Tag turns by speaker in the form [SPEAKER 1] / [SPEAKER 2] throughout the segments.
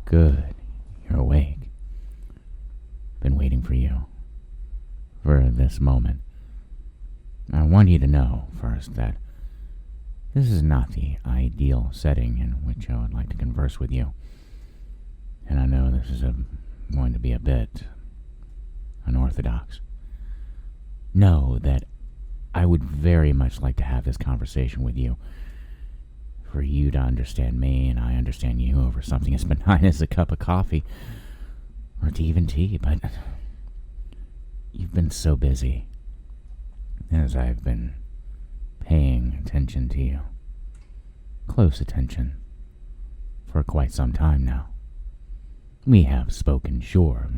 [SPEAKER 1] Good. You're awake. Been waiting for you. For this moment. I want you to know, first, that this is not the ideal setting in which I would like to converse with you. And I know this is going to be a bit unorthodox. Know that I would very much like to have this conversation with you. For you to understand me and I understand you over something as benign as a cup of coffee. Or even tea, but you've been so busy as I've been paying attention to you. Close attention. For quite some time now. We have spoken, sure.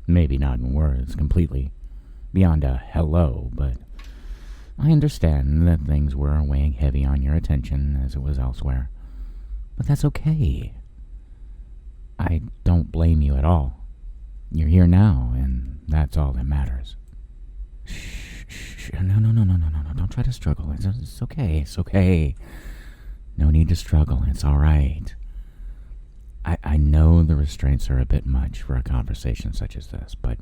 [SPEAKER 1] Maybe not in words completely beyond a hello, but I understand that things were weighing heavy on your attention as it was elsewhere. But that's okay. I don't blame you at all. You're here now, and that's all that matters. Shh. No. Don't try to struggle. It's okay. It's okay. No need to struggle. It's all right. I know the restraints are a bit much for a conversation such as this, but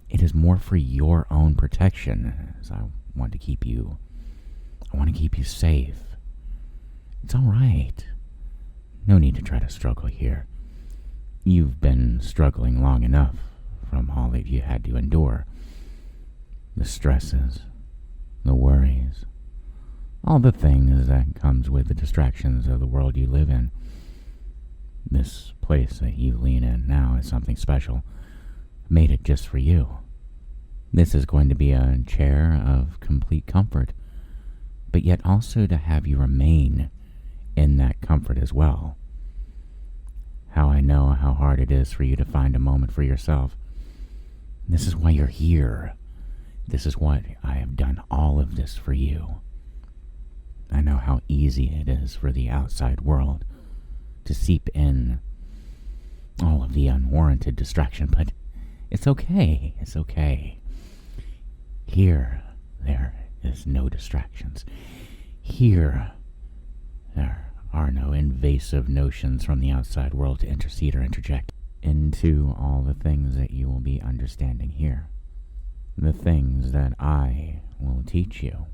[SPEAKER 1] it is more for your own protection, as I want to keep you safe. It's all right. No need to try to struggle here. You've been struggling long enough from all that you had to endure. The stresses, the worries, all the things that comes with the distractions of the world you live in. This place that you lean in now is something special. Made it just for you. This is going to be a chair of complete comfort, but yet also to have you remain in that comfort as well. How I know how hard it is for you to find a moment for yourself. This is why you're here. This is why I have done all of this for you. I know how easy it is for the outside world to seep in all of the unwarranted distraction, but it's okay. It's okay. Here, there is no distractions. Here, there are no invasive notions from the outside world to intercede or interject into all the things that you will be understanding here. The things that I will teach you.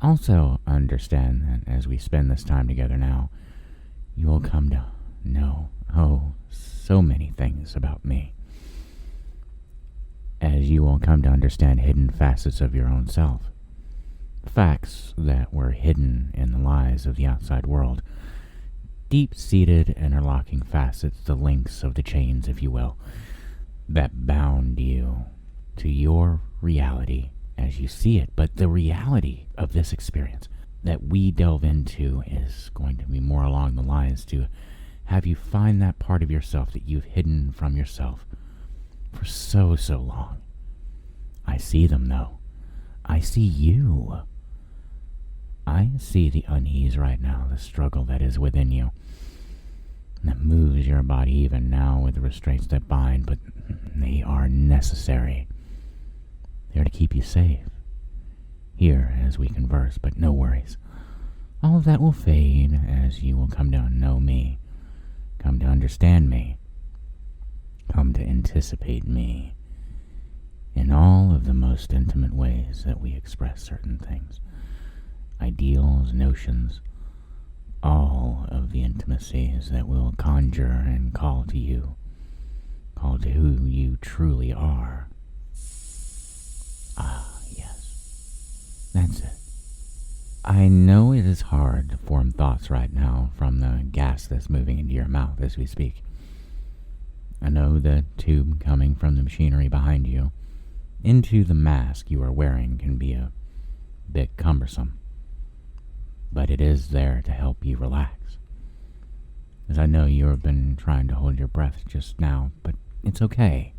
[SPEAKER 1] Also understand that as we spend this time together now, you will come to know, so many things about me. As you will come to understand hidden facets of your own self. Facts that were hidden in the lies of the outside world. Deep-seated, interlocking facets, the links of the chains, if you will, that bound you to your reality as you see it. But the reality of this experience that we delve into is going to be more along the lines to have you find that part of yourself that you've hidden from yourself for so long. I see them, though. I see you. I see the unease right now, the struggle that is within you, that moves your body even now with the restraints that bind, but they are necessary. They're to keep you safe. Here as we converse, but no worries. All of that will fade as you will come to know me, come to understand me, come to anticipate me in all of the most intimate ways that we express certain things, ideals, notions, all of the intimacies that will conjure and call to you, call to who you truly are. Ah, yes. That's it. I know it is hard to form thoughts right now from the gas that's moving into your mouth as we speak. I know the tube coming from the machinery behind you into the mask you are wearing can be a bit cumbersome, but it is there to help you relax. As I know you have been trying to hold your breath just now, but it's okay.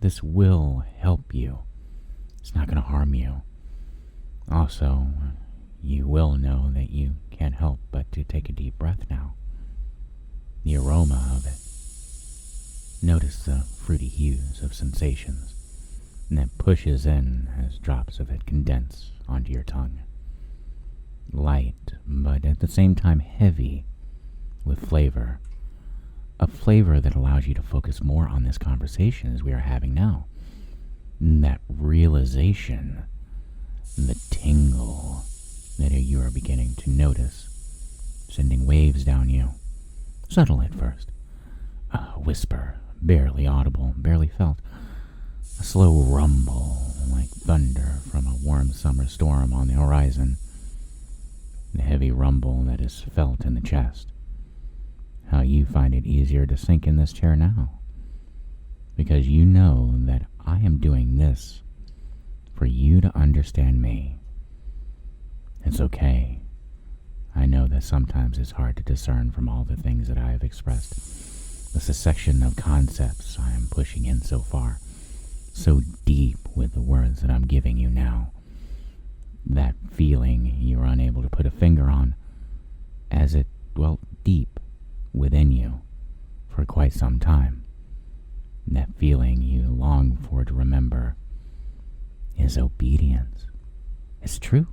[SPEAKER 1] This will help you. It's not going to harm you. Also, you will know that you can't help but to take a deep breath now. The aroma of it. Notice the fruity hues of sensations, and that pushes in as drops of it condense onto your tongue. Light, but at the same time heavy, with flavor. A flavor that allows you to focus more on this conversation as we are having now. And that realization, the tingle that you are beginning to notice, sending waves down you. Subtle at first. A whisper, barely audible, barely felt. A slow rumble, like thunder from a warm summer storm on the horizon. The heavy rumble that is felt in the chest. How you find it easier to sink in this chair now. Because you know that I am doing this for you to understand me. It's okay. I know that sometimes it's hard to discern from all the things that I have expressed. The succession of concepts I am pushing in so far. So deep with the words that I'm giving you now. That feeling you're unable to put a finger on as it dwelt deep within you for quite some time. That feeling you long for to remember is obedience. It's true.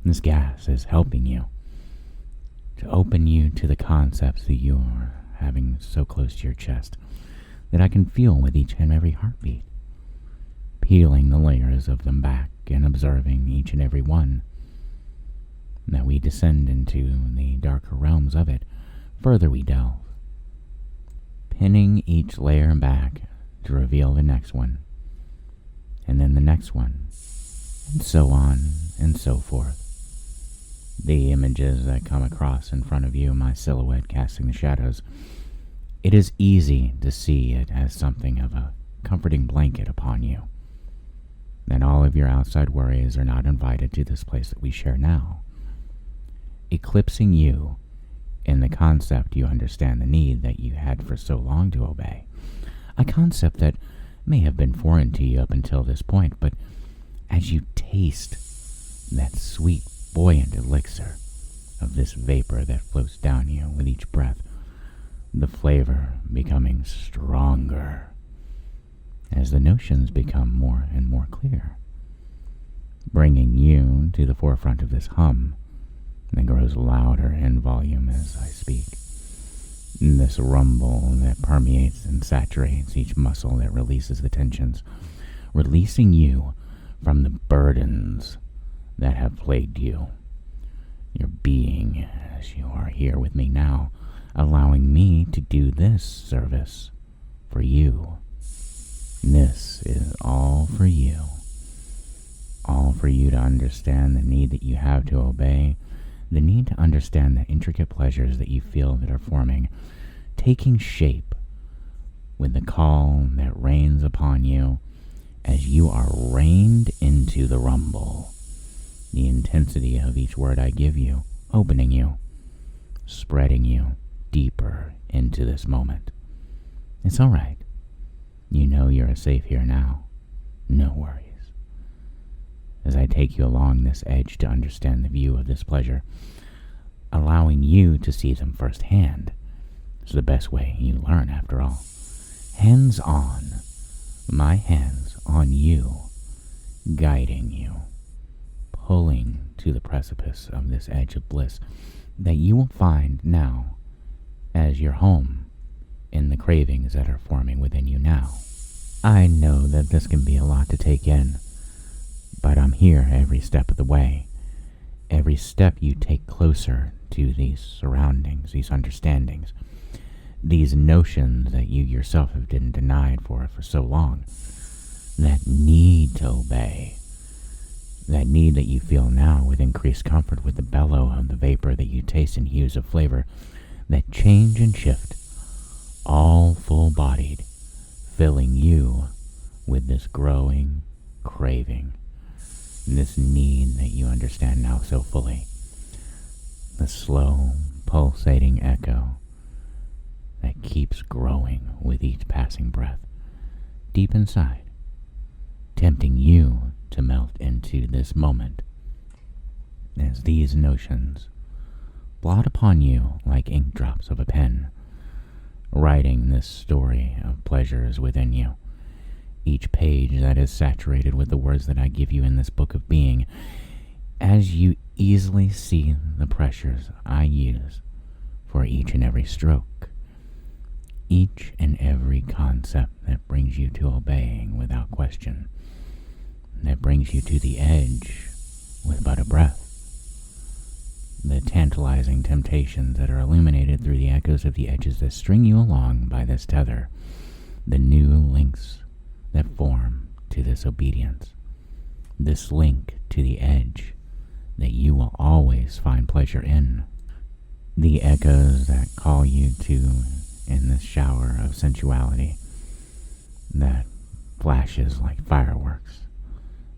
[SPEAKER 1] This gas is helping you to open you to the concepts that you are having so close to your chest that I can feel with each and every heartbeat, peeling the layers of them back and observing each and every one. That we descend into the darker realms of it, further we delve, pinning each layer back to reveal the next one, and then the next one, and so on and so forth. The images that come across in front of you, my silhouette casting the shadows, it is easy to see it as something of a comforting blanket upon you. That all of your outside worries are not invited to this place that we share now. Eclipsing you in the concept you understand the need that you had for so long to obey. A concept that may have been foreign to you up until this point, but as you taste that sweet, buoyant elixir of this vapor that floats down you with each breath, the flavor becoming stronger as the notions become more and more clear, bringing you to the forefront of this hum that grows louder in volume as I speak. This rumble that permeates and saturates each muscle that releases the tensions, releasing you from the burdens that have plagued you. Your being, as you are here with me now, allowing me to do this service for you. This is all for you. All for you to understand the need that you have to obey, the need to understand the intricate pleasures that you feel that are forming, taking shape with the call that rains upon you as you are reined into the rumble. The intensity of each word I give you, opening you, spreading you deeper into this moment. It's all right. You know you're safe here now. No worries. As I take you along this edge to understand the view of this pleasure, allowing you to see them firsthand is the best way you learn after all. Hands on, my hands on you, guiding you, pulling to the precipice of this edge of bliss that you will find now as your home in the cravings that are forming within you now. I know that this can be a lot to take in, but I'm here every step of the way. Every step you take closer to these surroundings, these understandings, these notions that you yourself have been denied for so long. That need to obey. That need that you feel now with increased comfort with the bellow of the vapor that you taste in hues of flavor that change and shift, all full-bodied, filling you with this growing craving, this need that you understand now so fully. The slow, pulsating echo that keeps growing with each passing breath, deep inside, tempting you to melt into this moment as these notions blot upon you like ink drops of a pen, writing this story of pleasures within you. Each page that is saturated with the words that I give you in this book of being, as you easily see the pressures I use for each and every stroke, each and every concept that brings you to obeying without question, that brings you to the edge with but a breath, the tantalizing temptations that are illuminated through the echoes of the edges that string you along by this tether, the new links that form to this obedience, this link to the edge that you will always find pleasure in, the echoes that call you to in this shower of sensuality that flashes like fireworks,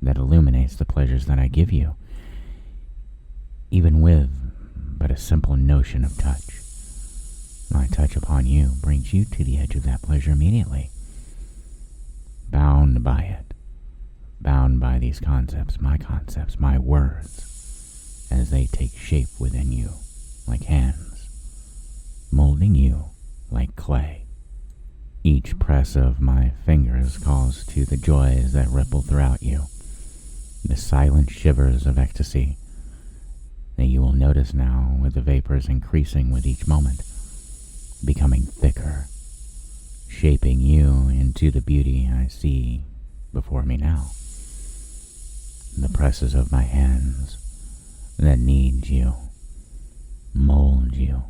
[SPEAKER 1] that illuminates the pleasures that I give you, even with but a simple notion of touch. My touch upon you brings you to the edge of that pleasure immediately, bound by it, bound by these concepts, my words, as they take shape within you like hands, molding you like clay. Each press of my fingers calls to the joys that ripple throughout you, the silent shivers of ecstasy that you will notice now with the vapors increasing with each moment, becoming thicker, shaping you into the beauty I see before me now. The presses of my hands that knead you, mold you,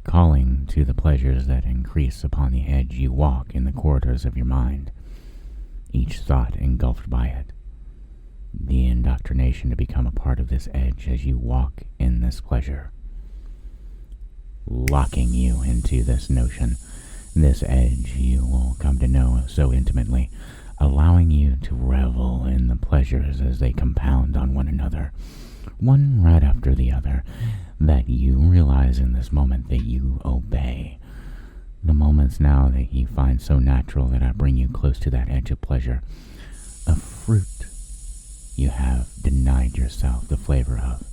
[SPEAKER 1] calling to the pleasures that increase upon the edge you walk in the corridors of your mind, each thought engulfed by it. The indoctrination to become a part of this edge as you walk in this pleasure, locking you into this notion, this edge you will come to know so intimately, allowing you to revel in the pleasures as they compound on one another, one right after the other, that you realize in this moment that you obey. The moments now that you find so natural that I bring you close to that edge of pleasure, a fruit you have denied yourself the flavor of.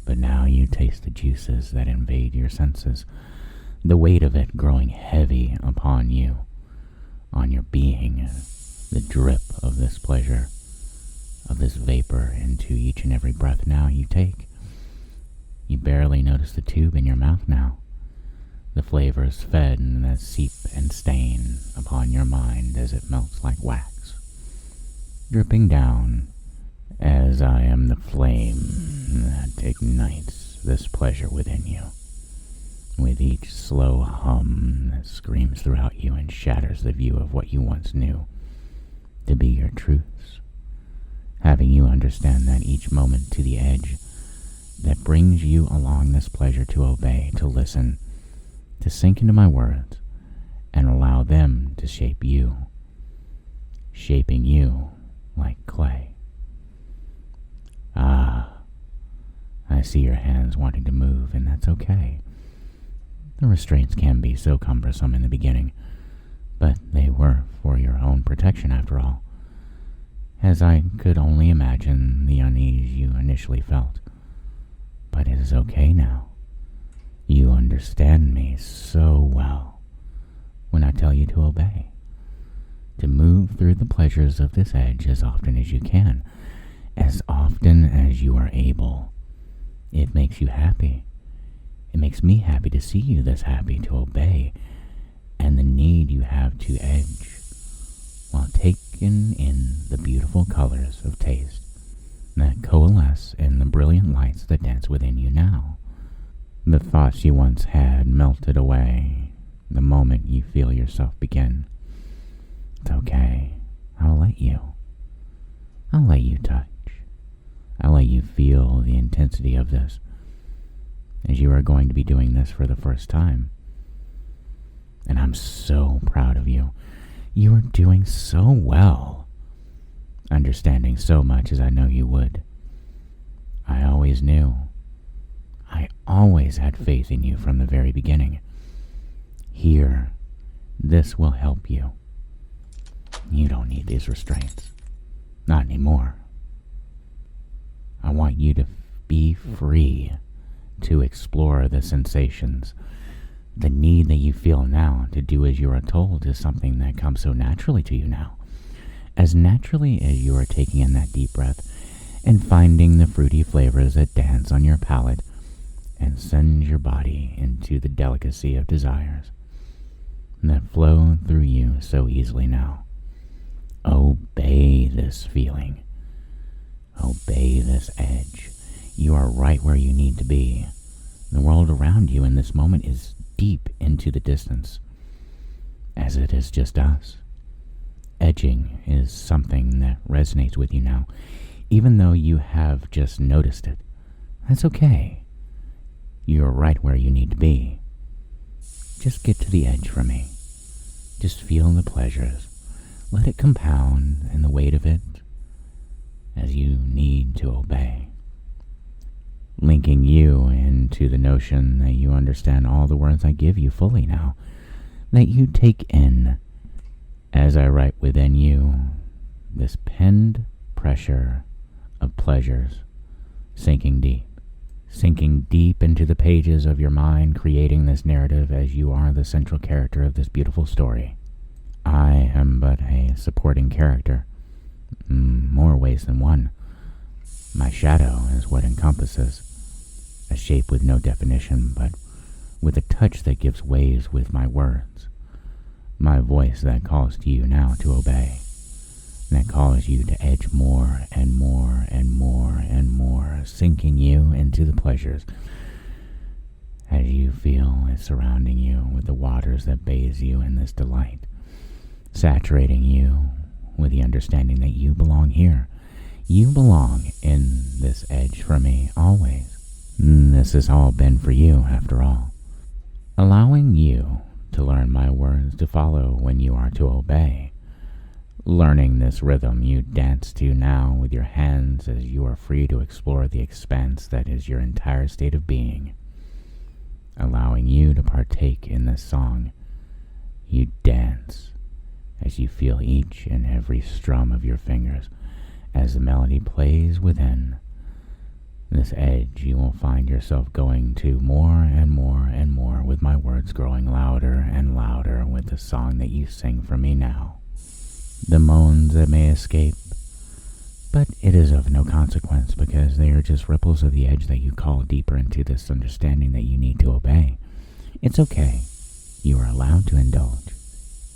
[SPEAKER 1] But now you taste the juices that invade your senses, the weight of it growing heavy upon you, on your being, the drip of this pleasure, of this vapor into each and every breath now you take. You barely notice the tube in your mouth now. The flavors fed and that seep and stain upon your mind as it melts like wax, dripping down as I am the flame that ignites this pleasure within you, with each slow hum that screams throughout you and shatters the view of what you once knew to be your truths, having you understand that each moment to the edge that brings you along this pleasure to obey, to listen, to sink into my words, and allow them to shape you, shaping you like clay. I see your hands wanting to move, and that's okay. The restraints can be so cumbersome in the beginning, but they were for your own protection after all, as I could only imagine the unease you initially felt. But it is okay now. You understand me so well when I tell you to obey, to move through the pleasures of this edge as often as you can, as often as you are able. It makes you happy. It makes me happy to see you this happy to obey, and the need you have to edge, while taking in the beautiful colors of taste that coalesce in the brilliant lights that dance within you now. The thoughts you once had melted away the moment you feel yourself begin. It's okay. I'll let you. I'll let you touch. I'll let you feel the intensity of this, as you are going to be doing this for the first time. And I'm so proud of you. You are doing so well, understanding so much as I know you would. I always knew. I always had faith in you from the very beginning. Here, this will help you. You don't need these restraints. Not anymore. I want you to be free to explore the sensations. The need that you feel now to do as you are told is something that comes so naturally to you now. As naturally as you are taking in that deep breath and finding the fruity flavors that dance on your palate, and send your body into the delicacy of desires that flow through you so easily now. Obey this feeling. Obey this edge. You are right where you need to be. The world around you in this moment is deep into the distance, as it is just us. Edging is something that resonates with you now, even though you have just noticed it. That's okay. You're right where you need to be. Just get to the edge for me. Just feel the pleasures. Let it compound and the weight of it as you need to obey. Linking you into the notion that you understand all the words I give you fully now, that you take in as I write within you this penned pressure of pleasures, sinking deep into the pages of your mind, creating this narrative as you are the central character of this beautiful story. I am but a supporting character, more ways than one. My shadow is what encompasses, a shape with no definition, but with a touch that gives waves with my words. My voice that calls to you now to obey, that calls you to edge more and more and more and more, sinking you into the pleasures as you feel it surrounding you with the waters that bathe you in this delight, saturating you with the understanding that you belong here. You belong in this edge for me, always. This has all been for you, after all. Allowing you to learn my words to follow when you are to obey. Learning this rhythm you dance to now with your hands as you are free to explore the expanse that is your entire state of being. Allowing you to partake in this song. You dance as you feel each and every strum of your fingers as the melody plays within. This edge you will find yourself going to more and more and more, with my words growing louder and louder with the song that you sing for me now. The moans that may escape, but it is of no consequence because they are just ripples of the edge that you call deeper into this understanding that you need to obey. It's okay. You are allowed to indulge,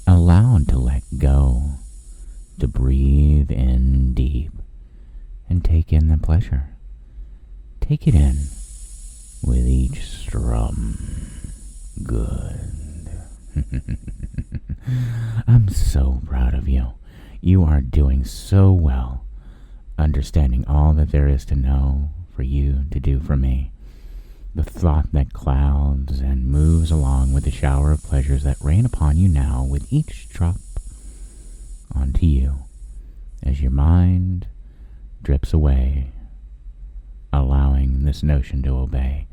[SPEAKER 1] allowed to let go, to breathe in deep and take in the pleasure. Take it in with each strum. Good. I'm so proud of you. You are doing so well, understanding all that there is to know for you to do for me. The thought that clouds and moves along with the shower of pleasures that rain upon you now with each drop onto you as your mind drips away, allowing this notion to obey,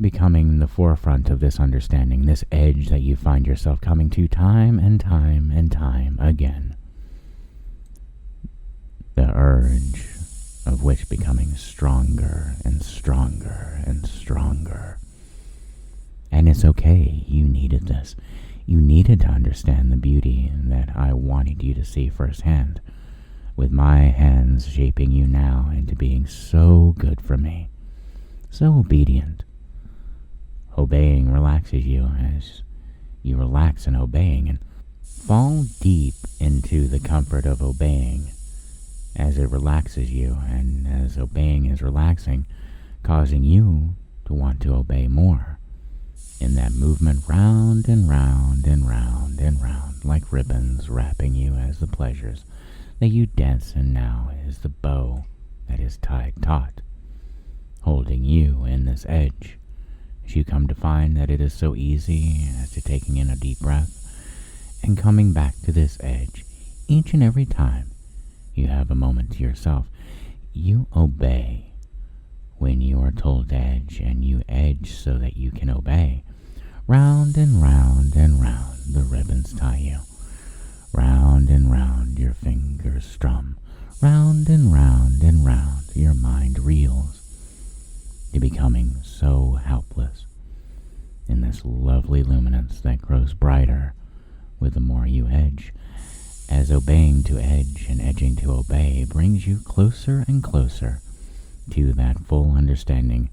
[SPEAKER 1] becoming the forefront of this understanding, this edge that you find yourself coming to time and time and time again. The urge of which becoming stronger and stronger and stronger. And it's okay, you needed this. You needed to understand the beauty that I wanted you to see firsthand, with my hands shaping you now into being so good for me, so obedient. Obeying relaxes you as you relax in obeying, and fall deep into the comfort of obeying as it relaxes you, and as obeying is relaxing, causing you to want to obey more. In that movement round and round and round and round, like ribbons wrapping you as the pleasures that you dance in now is the bow that is tied taut, holding you in this edge, as you come to find that it is so easy as to taking in a deep breath and coming back to this edge each and every time you have a moment to yourself. You obey when you are told to edge, and you edge so that you can obey. Round and round and round the ribbons tie you. Round and round your fingers strum. Round and round and round your mind reels, to becoming so helpless in this lovely luminance that grows brighter with the more you edge, as obeying to edge and edging to obey brings you closer and closer to that full understanding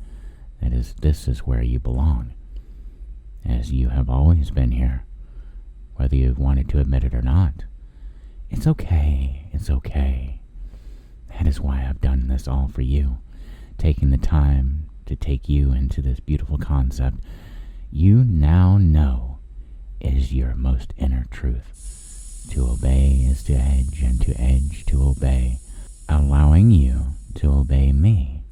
[SPEAKER 1] this is where you belong, as you have always been here, whether you've wanted to admit it or not. It's okay, it's okay. That is why I've done this all for you, taking the time to take you into this beautiful concept you now know is your most inner truth. To obey is to edge, and to edge to obey, allowing you to obey me,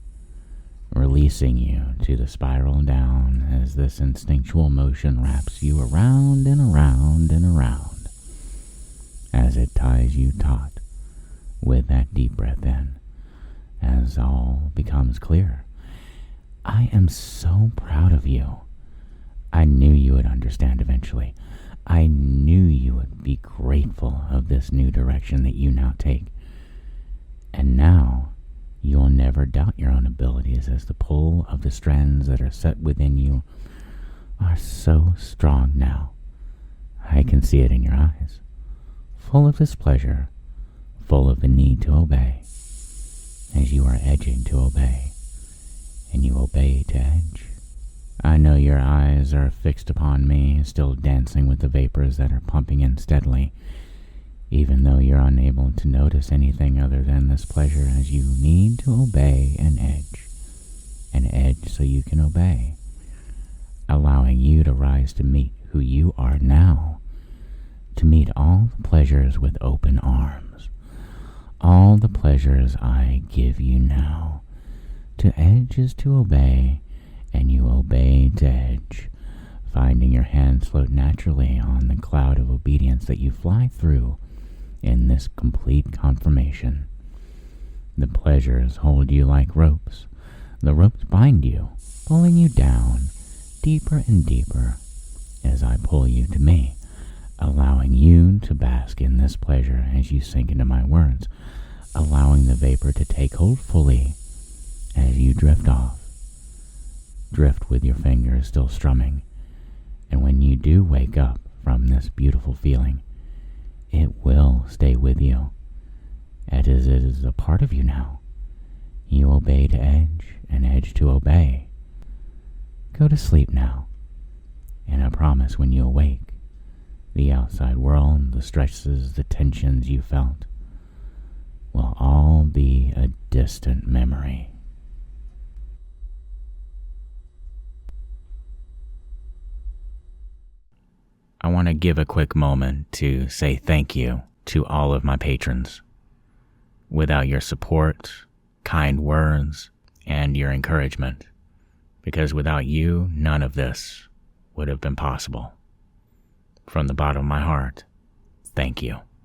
[SPEAKER 1] releasing you to the spiral down as this instinctual motion wraps you around and around and around, as it ties you taut with that deep breath in, as all becomes clear. I am so proud of you. I knew you would understand eventually. I knew you would be grateful of this new direction that you now take. And now you'll never doubt your own abilities, as the pull of the strands that are set within you are so strong now. I can see it in your eyes, full of displeasure, full of the need to obey, as you are edging to obey, and you obey to edge. I know your eyes are fixed upon me, still dancing with the vapors that are pumping in steadily, even though you're unable to notice anything other than this pleasure, as you need to obey and edge so you can obey, allowing you to rise to meet who you are now, to meet all the pleasures with open arms, all the pleasures I give you now. To edge is to obey, and you obey to edge, finding your hands float naturally on the cloud of obedience that you fly through in this complete confirmation. The pleasures hold you like ropes. The ropes bind you, pulling you down deeper and deeper as I pull you to me, allowing you to bask in this pleasure as you sink into my words, allowing the vapor to take hold fully as you drift off. Drift with your fingers still strumming, and when you do wake up from this beautiful feeling, it will stay with you, as it is a part of you now. You obey to edge, and edge to obey. Go to sleep now, and I promise when you awake, the outside world, the stresses, the tensions you felt, will all be a distant memory. I want to give a quick moment to say thank you to all of my patrons. Without your support, kind words, and your encouragement, because without you, none of this would have been possible. From the bottom of my heart, thank you.